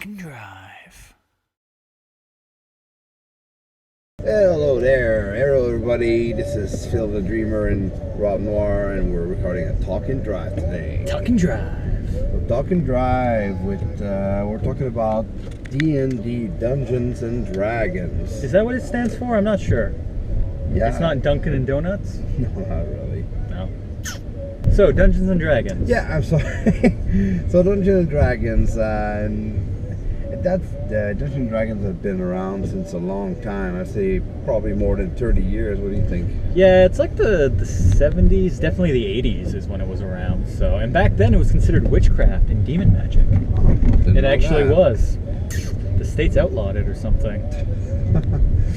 Talk and Drive. Hello there, hello everybody. This is Phil the Dreamer and Rob Noire, and we're recording a Talk and Drive today. Talk and Drive. So Talk and Drive with we're talking about D&D, Dungeons and Dragons. Is that what it stands for? I'm not sure. Yeah, It's not Dunkin' and Donuts? no, not really. No. So, Dungeons and Dragons. Yeah, I'm sorry. So Dungeons and Dragons, and that's Dungeons and Dragons have been around since a long time. I'd say probably more than 30 years. What do you think? Yeah, it's like the 70s, definitely the 80s is when it was around. So, and back then it was considered witchcraft and demon magic. It actually was. The states outlawed it or something.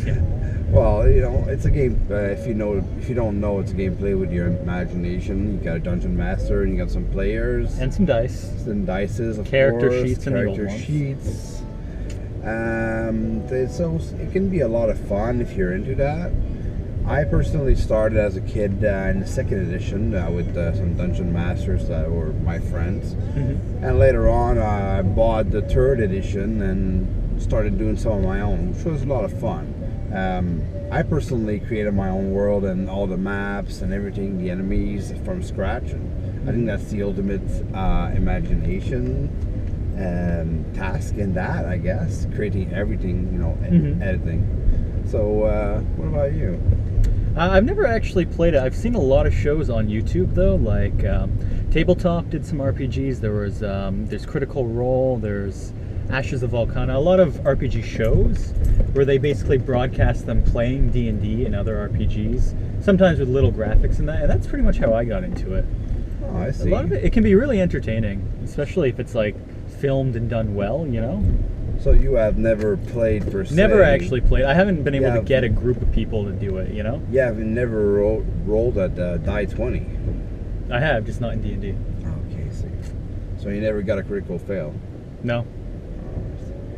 Yeah. Well, you know, it's a game. If you don't know, it's a game play with your imagination. You got a dungeon master, and you got some players And some dice. some dices, of Character course, sheets and the old character ones. sheets. So it can be a lot of fun if you're into that. I personally started as a kid in the second edition with some dungeon masters that were my friends, Mm-hmm. and later on I bought the third edition and started doing some of my own, which was a lot of fun. I personally created my own world and all the maps and everything, the enemies from scratch. And I think that's the ultimate imagination task in that, I guess, creating everything, Mhm. editing. So, what about you? I've never actually played it. I've seen a lot of shows on YouTube though, like Tabletop did some RPGs. There's Critical Role. There's Ashes of Volcana. A lot of RPG shows where they basically broadcast them playing D&D and other RPGs. Sometimes with little graphics and that. And that's pretty much how I got into it. Oh, I see. A lot of it can be really entertaining, especially if it's like filmed and done well. So you have never played per se? Never actually played. I haven't been able Yeah. to get a group of people to do it. You have never rolled at die 20? I have, just not in D&D. Okay, see. So you never got a critical fail? No.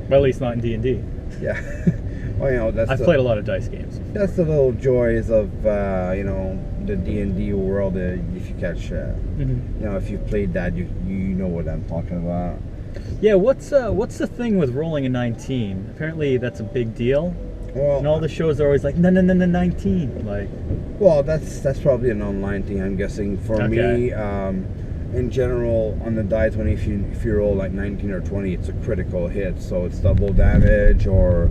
Well, at least not in D&D. Yeah. Well, I've played a lot of dice games. That's the little joys of the D&D world. If you catch, Mm-hmm. if you've played that, you know what I'm talking about. Yeah, what's the thing with rolling a 19? Apparently that's a big deal. Well, And all the shows are always like, no, 19. Like, well, that's probably an online thing, I'm guessing. For Okay. me, in general, on the die 20, if you roll like 19 or 20, it's a critical hit, so it's double damage, or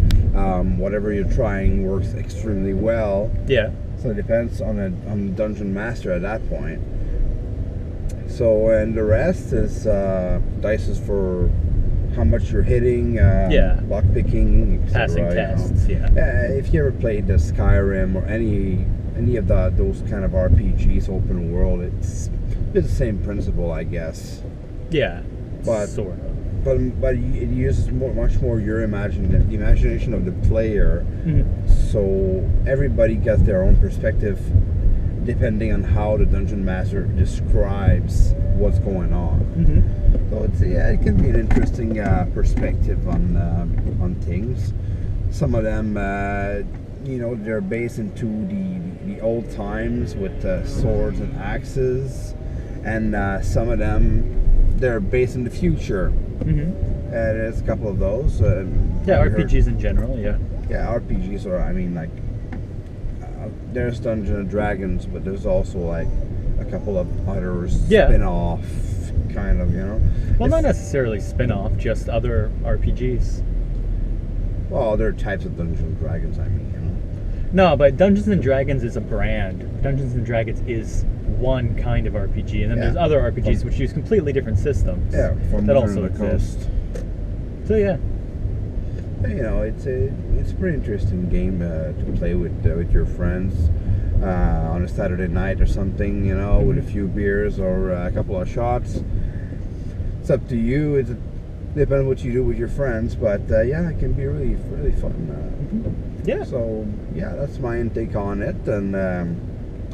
whatever you're trying works extremely well. yeah. So it depends on the dungeon master at that point. So, and the rest is dice is for how much you're hitting, Yeah. lock picking, etc., Passing tests, yeah. If you ever played the Skyrim or any of those kind of RPGs, open world, it's the same principle, I guess. Yeah. But- sort of. But it uses much more the imagination of the player. Mhm. So everybody gets their own perspective depending on how the dungeon master describes what's going on. Mhm. So it can be an interesting perspective on things. Some of them, they're based into the old times with swords and axes, and some of them they're based in the future. Mhm. There's a couple of those. Yeah, I've heard- RPGs in general, yeah. Yeah, RPGs are, there's Dungeons and Dragons, but there's also like a couple of other Yeah. spin-off kind of, Well, It's- not necessarily spin-off, just other RPGs. Well, other types of Dungeons and Dragons, No, but Dungeons and Dragons is a brand. Dungeons and Dragons is one kind of RPG, and then Yeah. there's other RPGs which use completely different systems. Yeah, from that Wizard also of the exist. Coast. So yeah, It's a pretty interesting game to play with your friends on a Saturday night or something, with a few beers or a couple of shots. It's up to you. It depends on what you do with your friends, but it can be really, really fun. yeah. So that's my intake on it, and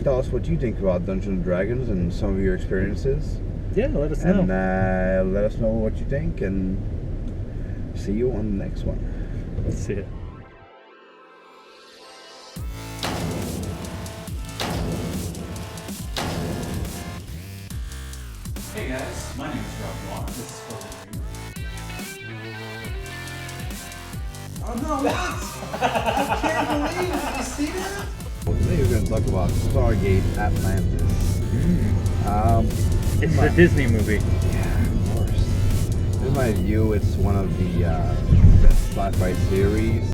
tell us what you think about Dungeons and Dragons and some of your experiences, Yeah, let us know. and let us know what you think, and see you on the next one. Let's see it. Hey guys, my name is Rob Noire. This is Phil the Dreamer. no, what? I can't believe it. Did you see that? Well, today we're going to talk about Stargate Atlantis. It's a Disney movie. Yeah, of course. In my view, it's one of the best sci-fi series